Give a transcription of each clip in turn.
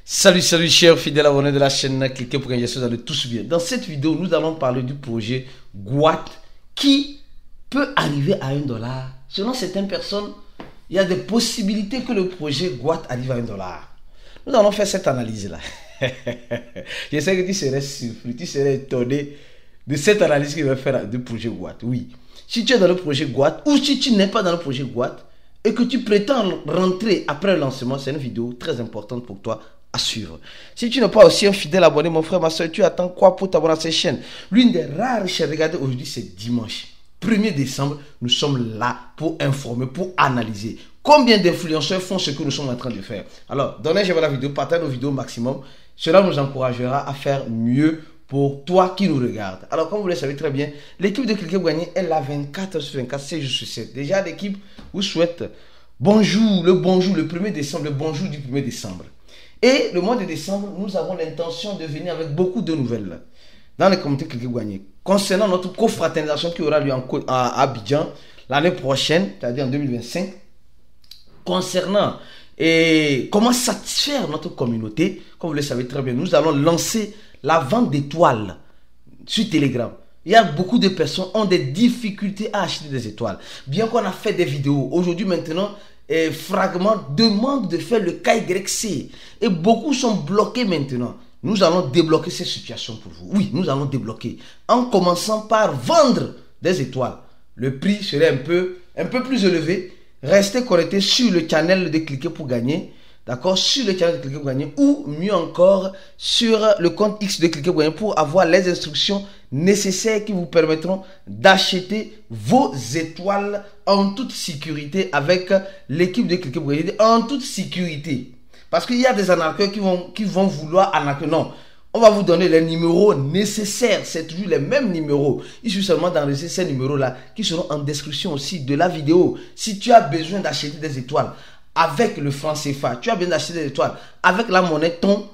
Salut chers fidèles abonnés de la chaîne, cliquez pour gagner, vous allez tous bien. Dans cette vidéo, nous allons parler du projet Guat qui peut arriver à $1. Selon certaines personnes, il y a des possibilités que le projet Guat arrive à $1. Nous allons faire cette analyse-là. Je sais que tu serais surpris, tu serais étonné de cette analyse qu'il va faire du projet Guat. Oui, si tu es dans le projet Guat ou si tu n'es pas dans le projet Guat et que tu prétends rentrer après le lancement, c'est une vidéo très importante pour toi à suivre. Si tu n'es pas aussi un fidèle abonné, mon frère, ma soeur, tu attends quoi pour t'abonner à cette chaîne? L'une des rares chaînes, regardez, aujourd'hui c'est dimanche 1er décembre, nous sommes là pour informer, pour analyser. Combien d'influenceurs font ce que nous sommes en train de faire? Alors, donnez j'aime la vidéo, partagez nos vidéos au maximum. Cela nous encouragera à faire mieux pour toi qui nous regarde. Alors, comme vous le savez très bien, l'équipe de Cliquez pour gagner est là 24/24, 7 jours sur 7. Déjà, l'équipe vous souhaite bonjour, le 1er décembre, le bonjour du 1er décembre. Et le mois de décembre, nous avons l'intention de venir avec beaucoup de nouvelles dans les communautés Cliquez pour gagner. Concernant notre co-fraternisation qui aura lieu à Abidjan l'année prochaine, c'est-à-dire en 2025, concernant comment satisfaire notre communauté, comme vous le savez très bien, nous allons lancer la vente d'étoiles sur Telegram. Il y a beaucoup de personnes qui ont des difficultés à acheter des étoiles. Bien qu'on a fait des vidéos, aujourd'hui maintenant, Fragment demande de faire le KYC. Et beaucoup sont bloqués maintenant. Nous allons débloquer cette situation pour vous. Oui, nous allons débloquer. En commençant par vendre des étoiles. Le prix serait un peu plus élevé. Restez connectés sur le channel de Cliquez pour gagner. D'accord, sur le channel de Cliquez pour gagner, ou mieux encore sur le compte X de Cliquez pour gagner pour avoir les instructions nécessaires qui vous permettront d'acheter vos étoiles en toute sécurité avec l'équipe de Cliquez pour gagner, en toute sécurité. Parce qu'il y a des arnaqueurs qui vont vouloir arnaquer. Non, on va vous donner les numéros nécessaires, c'est toujours les mêmes numéros. Il suffit seulement d'enregistrer ces numéros-là qui seront en description aussi de la vidéo. Si tu as besoin d'acheter des étoiles avec le franc CFA, tu as besoin d'acheter des étoiles avec la monnaie ton,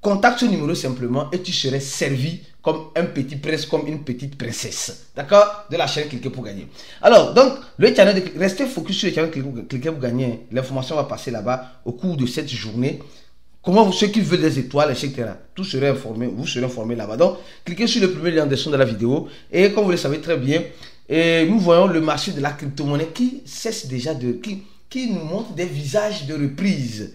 contacte ce numéro simplement et tu serais servi comme un petit prince, comme une petite princesse. D'accord? De la chaîne Cliquez pour gagner. Alors, donc, le channel restez focus sur le channel Cliquez pour gagner. L'information va passer là-bas au cours de cette journée. Comment ceux qui veulent des étoiles, etc. Tout serez informé, vous serez informé là-bas. Donc, cliquez sur le premier lien en description de la vidéo. Et comme vous le savez très bien, nous voyons le marché de la crypto-monnaie qui cesse déjà qui nous montre des visages de reprise.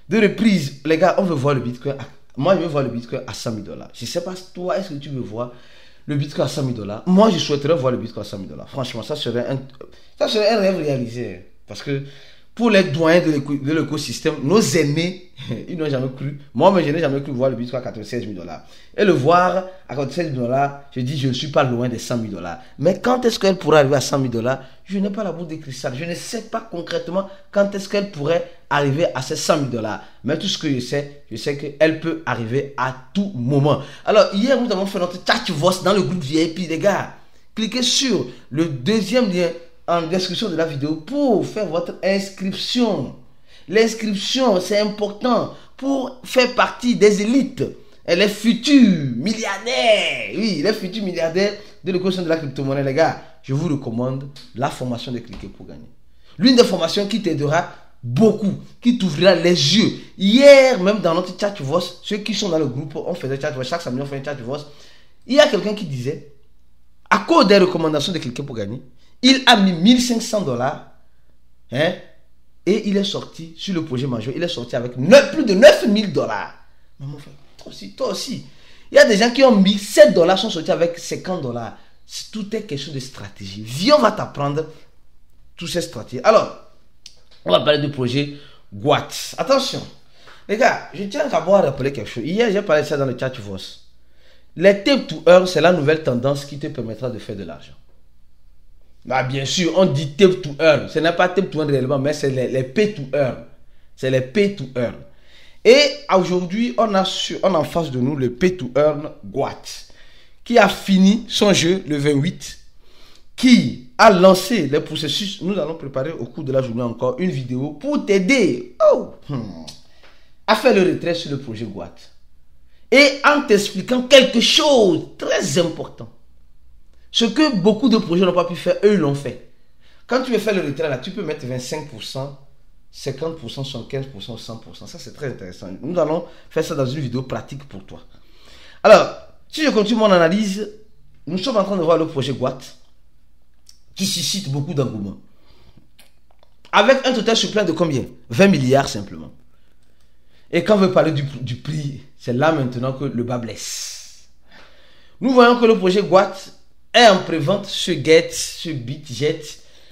Les gars, on veut voir le Bitcoin. Moi, je veux voir le Bitcoin à $100 000. Je ne sais pas toi, est-ce que tu veux voir le Bitcoin à $100 000? Moi, je souhaiterais voir le Bitcoin à $100 000. Franchement, ça serait un rêve réalisé. Parce que pour les doyens de l'écosystème, nos aînés, ils n'ont jamais cru. Moi, je n'ai jamais cru voir le Bitcoin à $96 000. Et le voir à $96 000, je dis, je ne suis pas loin des $100 000. Mais quand est-ce qu'elle pourra arriver à $100 000? Je n'ai pas la boule de cristal. Je ne sais pas concrètement quand est-ce qu'elle pourrait arriver à ces $100 000. Mais tout ce que je sais qu'elle peut arriver à tout moment. Alors, hier, nous avons fait notre chat-voice dans le groupe VIP, les gars. Cliquez sur le deuxième lien en description de la vidéo pour faire votre inscription. L'inscription, c'est important pour faire partie des élites. Et les futurs milliardaires, oui, les futurs milliardaires de l'écosystème de la crypto-monnaie, les gars, je vous recommande la formation de Cliquez pour gagner. L'une des formations qui t'aidera beaucoup, qui t'ouvrira les yeux. Hier, même dans notre chat voice, ceux qui sont dans le groupe, on fait des chat voice, chaque samedi on fait un chat voice. Il y a quelqu'un qui disait, à cause des recommandations de Cliquez pour gagner, il a mis $1 500, hein, et il est sorti sur le projet majeur. Il est sorti avec plus de $9 000. Mais mon frère, toi aussi. Il y a des gens qui ont mis $7, sont sortis avec $50. Tout est question de stratégie. Viens, on va t'apprendre toutes ces stratégies. Alors, on va parler du projet Guat. Attention, les gars, je tiens d'abord à rappeler quelque chose. Hier, j'ai parlé de ça dans le chat voice. Les tape to earn, c'est la nouvelle tendance qui te permettra de faire de l'argent. Bah, bien sûr, on dit tape to earn. Ce n'est pas tape to earn réellement, mais c'est les pay to earn. C'est les pay to earn. Et aujourd'hui, on a en face de nous le pay to earn Guat, qui a fini son jeu le 28, qui a lancé les processus. Nous allons préparer au cours de la journée encore une vidéo pour t'aider à faire le retrait sur le projet Guat. Et en t'expliquant quelque chose de très important. Ce que beaucoup de projets n'ont pas pu faire, eux l'ont fait. Quand tu veux faire le retrait là, tu peux mettre 25%. 50%, 75%, 100%. Ça, c'est très intéressant. Nous allons faire ça dans une vidéo pratique pour toi. Alors, si je continue mon analyse, nous sommes en train de voir le projet GWAT qui suscite beaucoup d'engouement. Avec un total supplément de combien? 20 milliards simplement. Et quand on veut parler du prix, c'est là maintenant que le bas blesse. Nous voyons que le projet GWAT est en prévente sur Get, sur BitGet,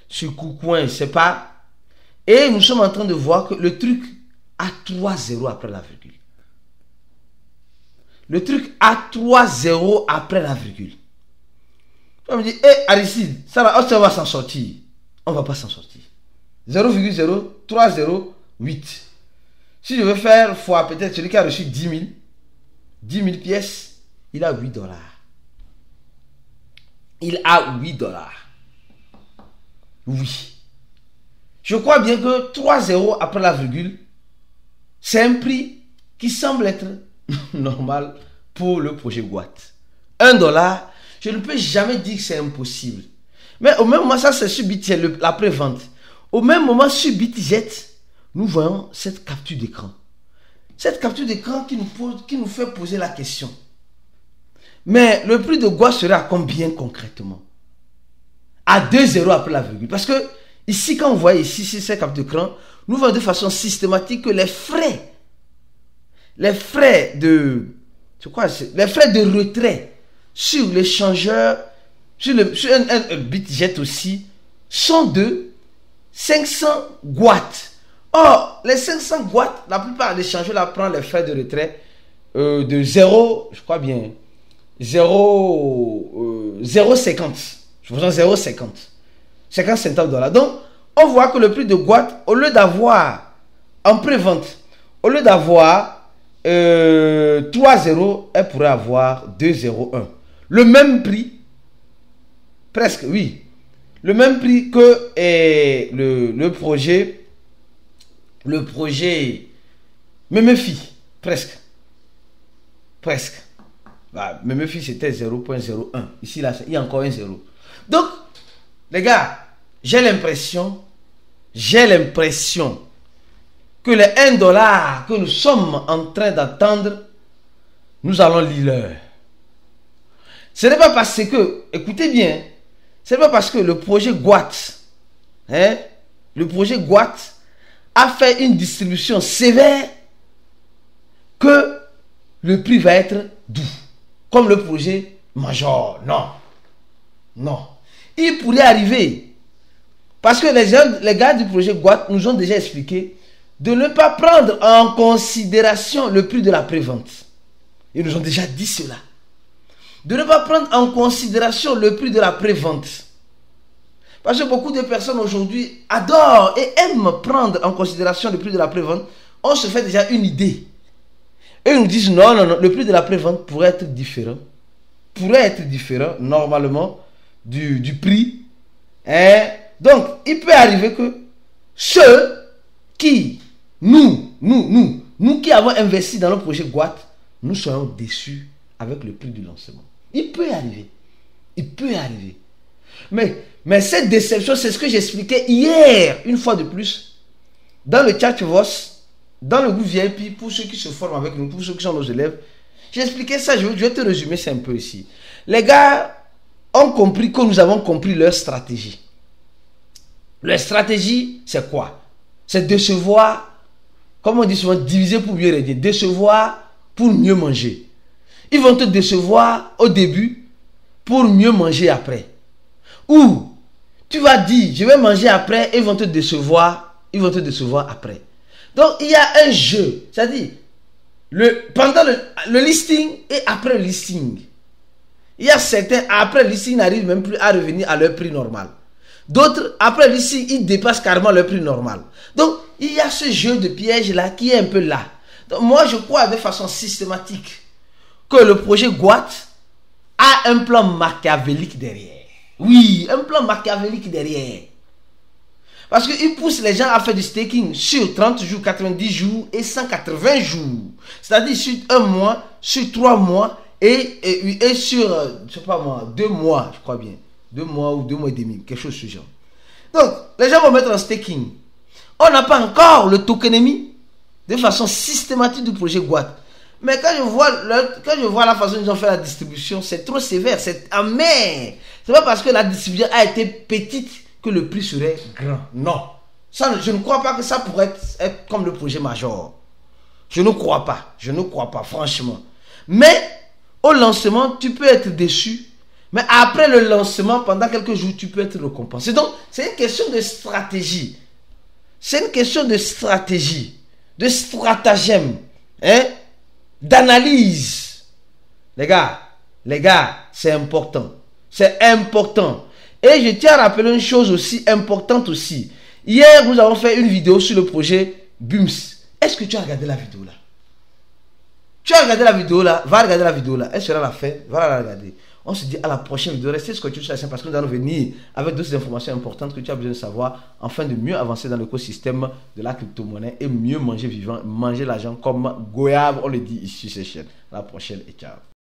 sur KuCoin, je ne sais pas. Et nous sommes en train de voir que le truc a 3 zéros après la virgule. Le truc a 3 zéros après la virgule. On me dit, Aristide, ça va s'en sortir. On ne va pas s'en sortir. 0,0308. Si je veux faire fois peut-être celui qui a reçu 10 000 pièces, il a 8 $. Il a 8 $. Oui. Je crois bien que 3 zéros après la virgule, c'est un prix qui semble être normal pour le projet GWAT. 1 $, je ne peux jamais dire que c'est impossible. Mais au même moment, ça c'est sur BitGet, la pré-vente. Au même moment, sur BitGet, nous voyons cette capture d'écran. Cette capture d'écran qui nous fait poser la question. Mais le prix de GWAT serait à combien concrètement? À 2 zéros après la virgule. Parce que ici, quand on voit ici, sur cette capture d'écran, nous voyons de façon systématique que les frais de retrait sur l'échangeur, sur un BitGet aussi, sont de 500 watts. Or, les 500 watts, la plupart des échangeurs là prennent les frais de retrait de 0, je crois bien, 0,50. Je vous en 0,50. 50 centimes $. Donc, on voit que le prix de GWAT, au lieu d'avoir, en pré-vente, au lieu d'avoir 3 zéros, elle pourrait avoir 2,01. Le même prix, presque, oui. Le même prix que le projet Memefi, presque. Bah, Memefi c'était 0,01. Ici, là, il y a encore un 0. Donc, les gars, j'ai l'impression que les 1 $ que nous sommes en train d'attendre, nous allons lire l'heure. Ce n'est pas parce que, écoutez bien, ce n'est pas parce que le projet GWAT, a fait une distribution sévère que le prix va être doux. Comme le projet Major. Non. Il pourrait arriver. Parce que les gars du projet GWAT nous ont déjà expliqué de ne pas prendre en considération le prix de la prévente. Ils nous ont déjà dit cela. De ne pas prendre en considération le prix de la prévente. Parce que beaucoup de personnes aujourd'hui adorent et aiment prendre en considération le prix de la prévente. On se fait déjà une idée. Et ils nous disent non, le prix de la prévente pourrait être différent. Normalement du prix. Donc, il peut arriver que ceux qui, nous qui avons investi dans le projet GWAT, nous soyons déçus avec le prix du lancement. Il peut arriver. Mais cette déception, c'est ce que j'expliquais hier, une fois de plus, dans le chat VOS, dans le groupe VIP, pour ceux qui se forment avec nous, pour ceux qui sont nos élèves. J'expliquais ça, je vais te résumer ça un peu ici. Les gars ont compris que nous avons compris leur stratégie. Leur stratégie, c'est quoi? C'est décevoir, comme on dit souvent, diviser pour mieux régner, décevoir pour mieux manger. Ils vont te décevoir au début pour mieux manger après. Ou tu vas dire, je vais manger après, et ils vont te décevoir après. Donc, il y a un jeu, c'est-à-dire, pendant le listing et après le listing. Il y a certains, après le listing, n'arrivent même plus à revenir à leur prix normal. D'autres, après le listing, ils dépassent carrément leur prix normal. Donc, il y a ce jeu de piège-là qui est un peu là. Donc, moi, je crois de façon systématique que le projet GWAT a un plan machiavélique derrière. Oui, un plan machiavélique derrière. Parce qu'il pousse les gens à faire du staking sur 30 jours, 90 jours et 180 jours. C'est-à-dire sur 1 mois, sur 3 mois et sur, je sais pas moi, 2 mois, je crois bien. 2 mois ou 2 mois et demi, quelque chose de ce genre. Donc, les gens vont mettre en staking. On n'a pas encore le tokenémie de façon systématique du projet Guad. Mais quand je vois la façon dont ils ont fait la distribution, c'est trop sévère, c'est amer. C'est pas parce que la distribution a été petite que le prix serait grand. Non. Ça, je ne crois pas que ça pourrait être comme le projet Major. Je ne crois pas, franchement. Mais au lancement, tu peux être déçu. Mais après le lancement, pendant quelques jours, tu peux être récompensé. Donc, c'est une question de stratégie. C'est une question de stratégie, de stratagème, hein, d'analyse. Les gars, c'est important. C'est important. Et je tiens à rappeler une chose aussi importante aussi. Hier, nous avons fait une vidéo sur le projet BUMS. Est-ce que tu as regardé la vidéo là? Tu as regardé la vidéo là? Va regarder la vidéo là. Elle sera la fin. Va la regarder. On se dit à la prochaine vidéo. Restez scotchés sur la chaîne parce que nous allons venir avec d'autres informations importantes que tu as besoin de savoir afin de mieux avancer dans l'écosystème de la crypto-monnaie et mieux manger vivant, manger l'argent comme goyave, on le dit ici sur cette chaîne. À la prochaine et ciao.